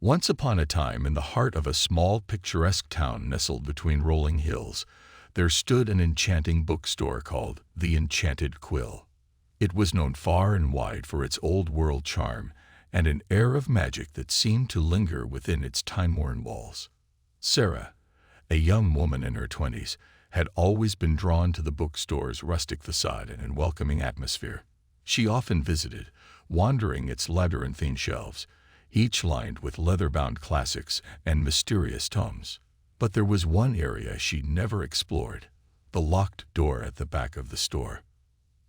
Once upon a time, in the heart of a small, picturesque town nestled between rolling hills, there stood an enchanting bookstore called the Enchanted Quill. It was known far and wide for its old-world charm and an air of magic that seemed to linger within its time-worn walls. Sarah, a young woman in her 20s, had always been drawn to the bookstore's rustic facade and welcoming atmosphere. She often visited, wandering its labyrinthine shelves, each lined with leather-bound classics and mysterious tomes. But there was one area she never explored: the locked door at the back of the store.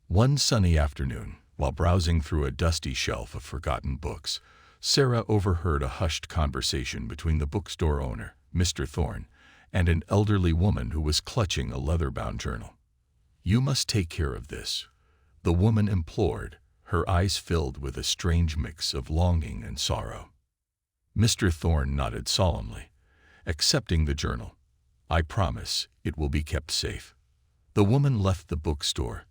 One sunny afternoon, while browsing through a dusty shelf of forgotten books, Sarah overheard a hushed conversation between the bookstore owner, Mr. Thorne, and an elderly woman who was clutching a leather-bound journal. "You must take care of this," the woman implored, her eyes filled with a strange mix of longing and sorrow. Mr. Thorne nodded solemnly, accepting the journal. "I promise it will be kept safe." The woman left the bookstore,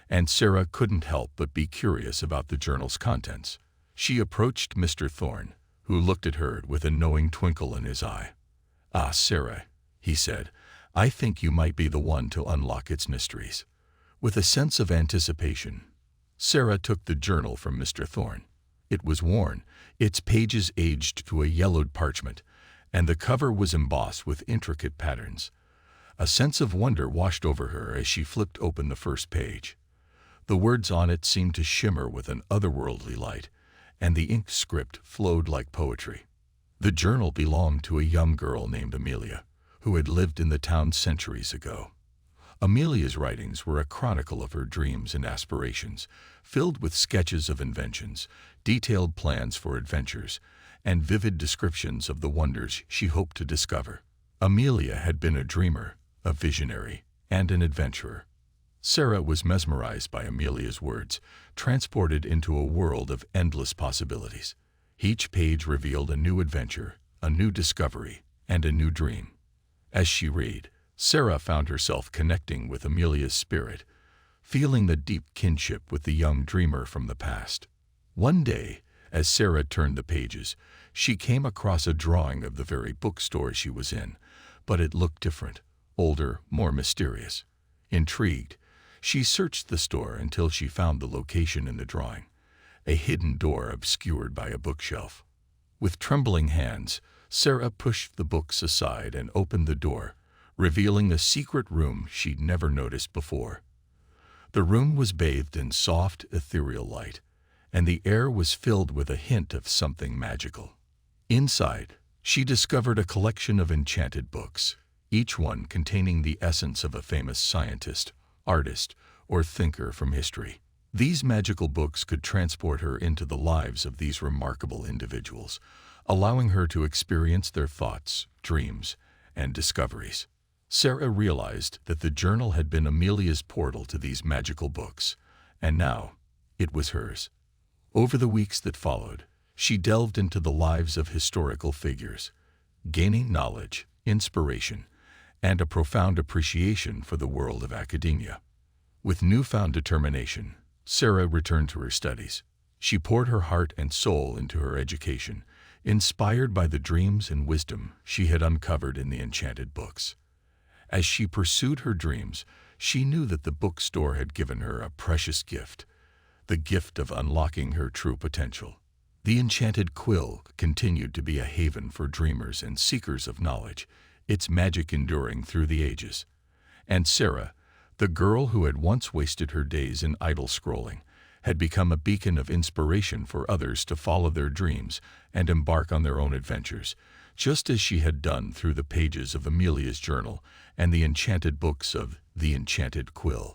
and Sarah couldn't help but be curious about the journal's contents. She approached Mr. Thorne, who looked at her with a knowing twinkle in his eye. "Ah, Sarah," he said, "I think you might be the one to unlock its mysteries." With a sense of anticipation, Sarah took the journal from Mr. Thorne. It was worn, its pages aged to a yellowed parchment, and the cover was embossed with intricate patterns. A sense of wonder washed over her as she flipped open the first page. The words on it seemed to shimmer with an otherworldly light, and the ink script flowed like poetry. The journal belonged to a young girl named Amelia, who had lived in the town centuries ago. Amelia's writings were a chronicle of her dreams and aspirations, filled with sketches of inventions, detailed plans for adventures, and vivid descriptions of the wonders she hoped to discover. Amelia had been a dreamer, a visionary, and an adventurer. Sarah was mesmerized by Amelia's words, transported into a world of endless possibilities. Each page revealed a new adventure, a new discovery, and a new dream. As she read, Sarah found herself connecting with Amelia's spirit, feeling the deep kinship with the young dreamer from the past. One day, as Sarah turned the pages, she came across a drawing of the very bookstore she was in, but it looked different, older, more mysterious. Intrigued, she searched the store until she found the location in the drawing, a hidden door obscured by a bookshelf. With trembling hands, Sarah pushed the books aside and opened the door, revealing a secret room she'd never noticed before. The room was bathed in soft, ethereal light, and the air was filled with a hint of something magical. Inside, she discovered a collection of enchanted books, each one containing the essence of a famous scientist, artist, or thinker from history. These magical books could transport her into the lives of these remarkable individuals, allowing her to experience their thoughts, dreams, and discoveries. Sarah realized that the journal had been Amelia's portal to these magical books, and now it was hers. Over the weeks that followed, she delved into the lives of historical figures, gaining knowledge, inspiration, and a profound appreciation for the world of academia. With newfound determination, Sarah returned to her studies. She poured her heart and soul into her education, inspired by the dreams and wisdom she had uncovered in the enchanted books. As she pursued her dreams, she knew that the bookstore had given her a precious gift, the gift of unlocking her true potential. The Enchanted Quill continued to be a haven for dreamers and seekers of knowledge, its magic enduring through the ages. And Sarah, the girl who had once wasted her days in idle scrolling, had become a beacon of inspiration for others to follow their dreams and embark on their own adventures, just as she had done through the pages of Amelia's journal and the enchanted books of the Enchanted Quill.